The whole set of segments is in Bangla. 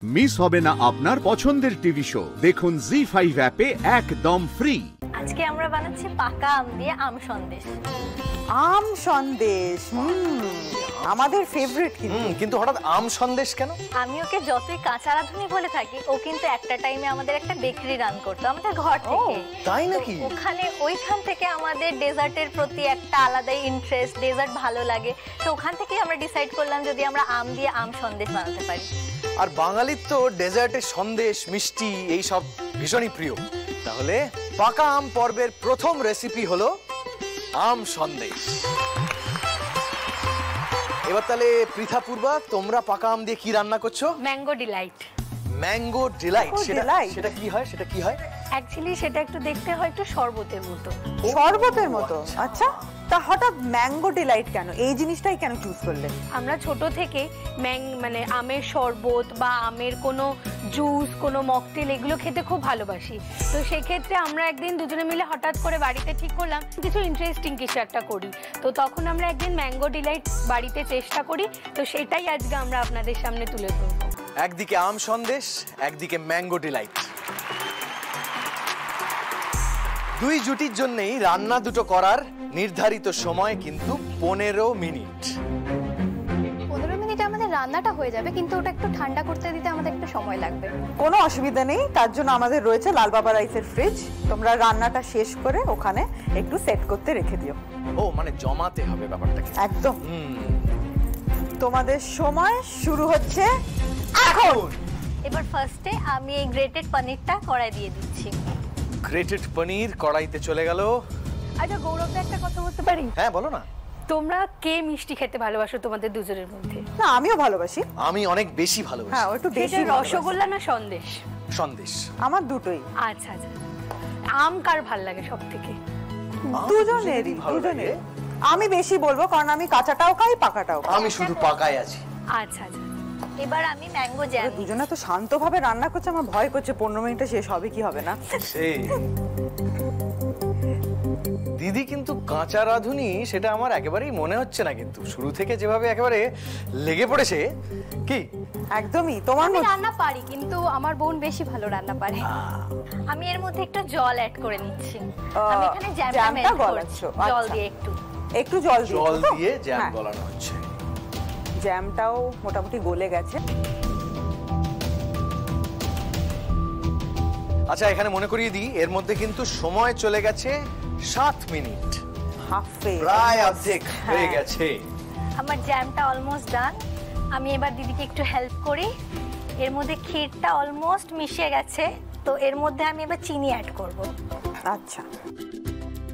মিস হবে না আপনার পছন্দের টিভি শো। দেখুন জি5 অ্যাপে একদম ফ্রি। আজকে আমরা বানাচ্ছি পাকা আম দিয়ে আম সন্দেশ। আম সন্দেশ আমাদের ফেভারিট। কিন্তু হঠাৎ আম সন্দেশ কেন? আমি ওকে যতই কাঁচা রাঁধুনি বলে থাকি, ও কিন্তু একটা টাইমে আমাদের একটা বেকারি রান করতো আমাদের ঘর থেকে। তাই নাকি? ওইখান থেকে আমাদের ডেজার্টের প্রতি একটা আলাদাই ইন্টারেস্ট, ডেজার্ট ভালো লাগে। তো ওখান থেকে আমরা ডিসাইড করলাম যদি আমরা আম দিয়ে আম সন্দেশ বানাতে পারি। আর বাঙালির তো ডেজার্টের সন্দেশ, মিষ্টি এই সব ভীষণই প্রিয়। তাহলে পাকা আম পর্বের প্রথম রেসিপি হলো আম সন্দেশ। এবার তাহলে পৃথা, পূর্বা, তোমরা পাকা আম দিয়ে কি রান্না করছো? Mango Deloitte. ম্যাঙ্গো ডিলাইট, সেটা কি হয়? সেটা কি হয়? অ্যাকচুয়ালি সেটা একটু দেখতে হয় একটু শরবতের মতো। শরবতের মতো? আচ্ছা, তা হঠাৎ ম্যাঙ্গো ডিলাইট কেন? এই জিনিসটাই কেন চুজ করলে? আমরা ছোট থেকে মানে আমের শরবত বা আমের কোনো জুস, কোনো মকটেল এগুলো খেতে খুব ভালোবাসি। তো সেক্ষেত্রে আমরা একদিন দুজনে মিলে হঠাৎ করে বাড়িতে ঠিক করলাম কিছু ইন্টারেস্টিং কিছু একটা করি। তো তখন আমরা একদিন ম্যাঙ্গো ডিলাইট বাড়িতে চেষ্টা করি। তো সেটাই আজকে আমরা আপনাদের সামনে তুলে ধরবো। একদিকে আম সন্দেশ, একদিকে ম্যাঙ্গো ডিলাইট। দুই জুটির জন্যই রান্না দুটো করার নির্ধারিত সময় কিন্তু 15 মিনিট। 15 মিনিটে আমাদের রান্নাটা হয়ে যাবে, কিন্তু ওটা একটু ঠান্ডা করতে দিতে আমাদের একটু সময় লাগবে। কোনো অসুবিধা নেই, তার জন্য আমাদের রয়েছে লাল বাবা রাইসের ফ্রিজ। তোমরা রান্নাটা শেষ করে ওখানে একটু সেট করতে রেখে দিও। ও, মানে জমাতে হবে ব্যাপারটাকে। একদম। তোমাদের সময় শুরু হচ্ছে এখন। এবার ফার্স্টে আমি এই গ্রেটেড পনিরটা কড়াই দিয়ে দিচ্ছি। গ্রেটেড পনির কড়াইতে চলে গেল। আচ্ছা গৌরবদা, একটা কথা বলতে পারি? হ্যাঁ, বলো না। তোমরা কে মিষ্টি খেতে ভালোবাসো তোমাদের দুজনের মধ্যে? না, আমিও ভালোবাসি। আমি অনেক বেশি ভালোবাসি। হ্যাঁ, একটু বেশি। রসগোল্লা না সন্দেশ? সন্দেশ। আমার দুটোই। আচ্ছা আচ্ছা। আম কার ভাল লাগে সব থেকে? দুজনেরই। আমি বেশি বলবো কারণ আমি কাঁচাটাও খাই, পাকাটাও খাই। আমি শুধু পাকাই আছি। আচ্ছা আচ্ছা। এবার আমি ম্যাঙ্গো জ্যাম। দুজনে তো শান্তভাবে রান্না করছে, আমার ভয় করছে 15 মিনিটে শেষ হবে কি হবে না। দিদি কিন্তু কাঁচা রাঁধুনি সেটা আমার একেবারেই মনে হচ্ছে না, কিন্তু শুরু থেকে যেভাবে একেবারে লেগে পড়েছে। কি একদমই তোমার আমি রান্না পারি, কিন্তু আমার বোন বেশি ভালো রান্না পারে। আমি এর মধ্যে একটু জল অ্যাড করে নিচ্ছি। আমি এখানে জ্যামটা গলাচ্ছি জল দিয়ে একটু জল দিয়ে জ্যাম গলানো হচ্ছে। জ্যামটাও মোটামুটি গলে গেছে। আচ্ছা, এখানে মনে করিয়ে দিই এর মধ্যে কিন্তু সময় চলে গেছে 7 মিনিট। প্রায় অর্ধেক হয়ে গেছে। আমার জ্যামটা অলমোস্ট ডান। আমি এবার দিদিকে একটু হেল্প করি। এর মধ্যে ক্ষীরটা অলমোস্ট মিশে গেছে, তো এর মধ্যে আমি এবার চিনি অ্যাড করব। আচ্ছা,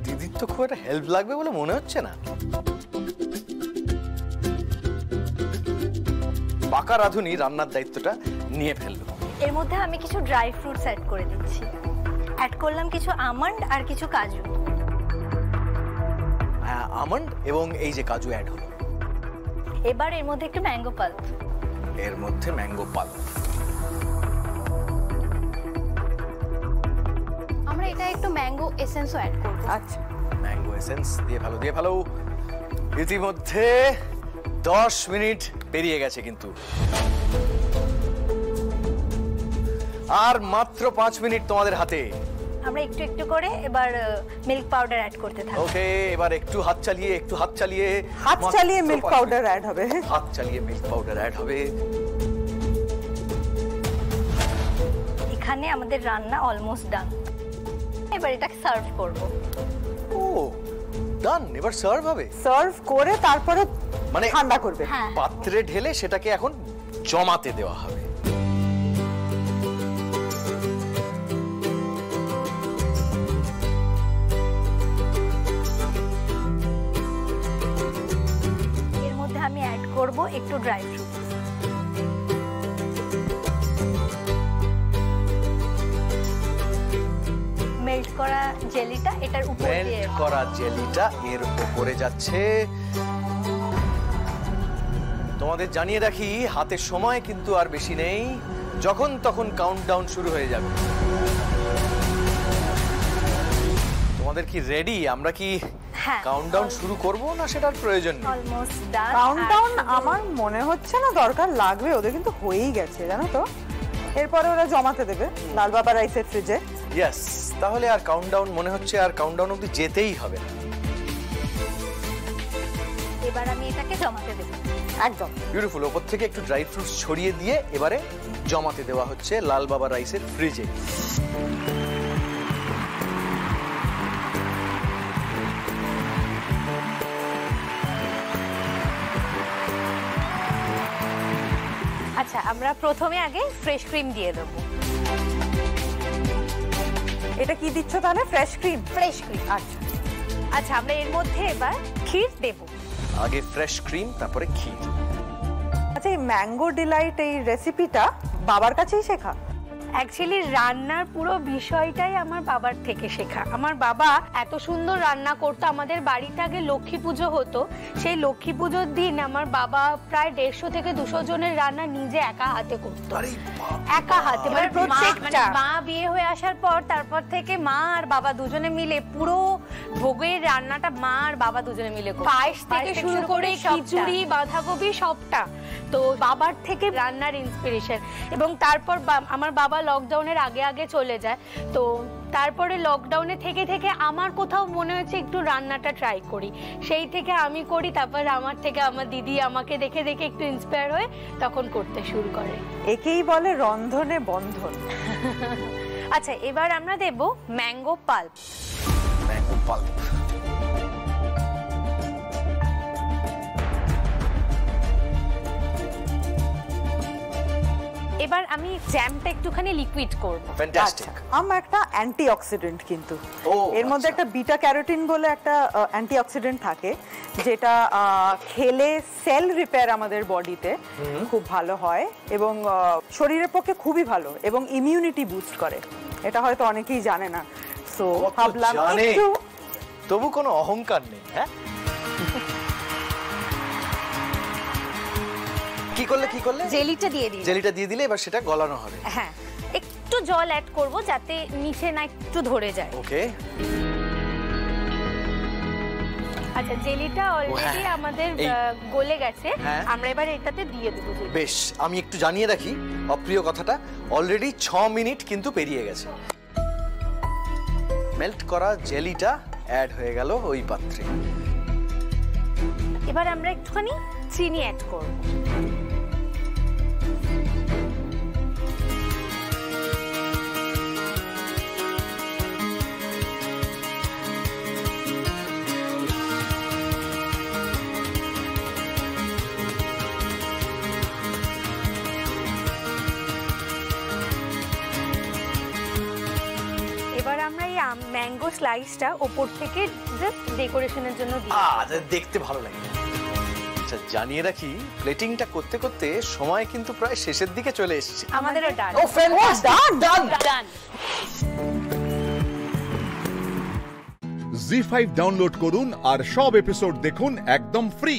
দিদির তো খুব একটা হেল্প লাগবে বলে মনে হচ্ছে না। পাকা রাঁধুনি রান্নার দায়িত্বটা নিয়ে ফেললো। এর মধ্যে আমি কিছু ড্রাই ফ্রুটস অ্যাড করে দিচ্ছি। অ্যাড করলাম কিছু আমন্ড আর কিছু কাজু। আমন্ড এবং এই যে কাজু অ্যাড হলো। এবার এর মধ্যে একটু ম্যাঙ্গো পাল্প। এর মধ্যে ম্যাঙ্গো পাল্প। আমরা এটা একটু ম্যাঙ্গো এসেন্সও অ্যাড করব। আচ্ছা, ম্যাঙ্গো এসেন্স দিয়ে ভালো। ইতিমধ্যে 10 মিনিট পেরিয়ে গেছে, কিন্তু আর মাত্র 5 মিনিট তোমাদের হাতে। আমরা একটু একটু করে এবার মিল্ক পাউডার অ্যাড করতে থাকি। ওকে, এবার একটু হাত চালিয়ে মিল্ক পাউডার অ্যাড হবে। এখানে আমাদের রান্না অলমোস্ট ডান। এবার এটাকে সার্ভ করব। ও, ডান। এবার সার্ভ হবে। সার্ভ করে তারপরে মানে ঠান্ডা করবে। পাত্রে ঢেলে সেটাকে এখন জমাতে দেওয়া হবে। এর মধ্যে আমি অ্যাড করব একটু ড্রাই ফ্রুট। মেল্ট করা জেলিটা এটার উপরে এর উপরে যাচ্ছে। তোমাদের জানিয়ে রাখি হাতে সময় কিন্তু আর বেশি নেই। যখন তখন কাউন্টডাউন শুরু হয়ে যাবে। তোমাদের কি রেডি? আমরা কি কাউন্টডাউন শুরু করব না সেটার প্রয়োজন নেই? কাউন্টডাউন আমার মনে হচ্ছে না দরকার লাগবে, ওদের কিন্তু হয়েই গেছে জানো তো। এরপরে ওরা জমাতে দেবে লাল বাবা রাইসের ফ্রিজে। ইয়েস, তাহলে আর কাউন্টডাউন মনে হচ্ছে আর কাউন্টডাউন অবধি যেতেই হবে না। এবার আমি এটাকে জমাতে দেবো। একদম বিউটিফুল। ওপর থেকে একটু ড্রাই ফ্রুটস ছড়িয়ে দিয়ে এবারে জমাতে দেওয়া হচ্ছে লাল বাবা রাইসের ফ্রিজে। আচ্ছা, আমরা প্রথমে আগে ফ্রেশ ক্রিম দিয়ে দেবো। এটা কি দিচ্ছ তাহলে? Fresh cream? Fresh cream. আচ্ছা আচ্ছা, আমরা এর মধ্যে এবার ক্ষীর দেব। আগে ফ্রেশ ক্রিম, তারপরে ক্ষীর। আচ্ছা, এই ম্যাঙ্গো ডিলাইট এই রেসিপিটা বাবার কাছেই শেখা? অ্যাকচুয়ালি রান্নার পুরো বিষয়টাই আমার বাবার থেকে শেখা। আমার বাবা এত সুন্দর রান্না করতো। আমাদের বাড়িতে আগে লক্ষ্মী পুজো হতো। সেই লক্ষ্মী পুজোর দিন আমার বাবা প্রায় 150 থেকে 200 জনের রান্না নিজে একা হাতে করতো। একা হাতে, মানে প্রত্যেকটা। মা বিয়ে হয়ে আসার পর তারপর থেকে মা আর বাবা দুজনে মিলে পুরো ভোগের রান্নাটা মা আর বাবা দুজনে মিলে করতো। পায়েস থেকে শুরু করে খিচুড়ি, বাঁধাকপি সবটা তো বাবার থেকে রান্নার ইন্সপিরেশন। এবং তারপর আমার বাবা লকডাউনের আগে আগে চলে যায়। তো তারপরে লকডাউনে থেকে থেকে আমার কোথাও মনে হয়েছে একটু রান্নাটা ট্রাই করি। সেই থেকে আমি করি, তারপর আমার থেকে আমার দিদি আমাকে দেখে দেখে একটু ইন্সপায়ার হয়ে তখন করতে শুরু করে। একেই বলে রন্ধনে বন্ধন। আচ্ছা, এবার আমরা দেব ম্যাঙ্গো পাল্প। Mango pulp. এবার আমি জ্যামটা একটুখানি লিকুইড করব। ফ্যান্টাস্টিক। আম একটা অ্যান্টিঅক্সিডেন্ট, কিন্তু এর মধ্যে একটা বিটা ক্যারোটিন বলে একটা অ্যান্টিঅক্সিডেন্ট থাকে, যেটা খেলে সেল রিপেয়ার আমাদের বডিতে খুব ভালো হয় এবং শরীরের পক্ষে খুবই ভালো এবং ইমিউনিটি বুস্ট করে। এটা হয়তো অনেকেই জানে না, সো ভাবলাম একটু। তবু কোনো অহংকার নেই। হ্যাঁ, কি করলে কি করলে? জেলিটা দিয়ে দিই। জেলিটা দিয়ে দিলে এবার সেটা গলানো হবে। হ্যাঁ, একটু জল অ্যাড করব যাতে নিচে না একটু ধরে যায়। ওকে। আচ্ছা, জেলিটা অলরেডি আমাদের গলে গেছে। আমরা এবার এটাতে দিয়ে দেব। বেশ, আমি একটু জানিয়ে রাখি অপ্রিয় কথাটা, অলরেডি 6 মিনিট কিন্তু পেরিয়ে গেছে। মেল্ট করা জেলিটা অ্যাড হয়ে গেল ওই পাত্রে। এবার আমরা একটুখানি চিনি অ্যাড করব। এবার আমরা এই ম্যাঙ্গো স্লাইসটা উপর থেকে জাস্ট ডেকোরেশনের জন্য দিই। দেখতে ভালো লাগে। আচ্ছা, জানিয়ে রাখি প্লেটিংটা করতে করতে সময় কিন্তু প্রায় শেষের দিকে চলে এসেছে। আমাদেরও ডান। ও ফ্যান্টাস্টিক, ডান ডান। জি5 ডাউনলোড করুন আর সব এপিসোড দেখুন একদম ফ্রি।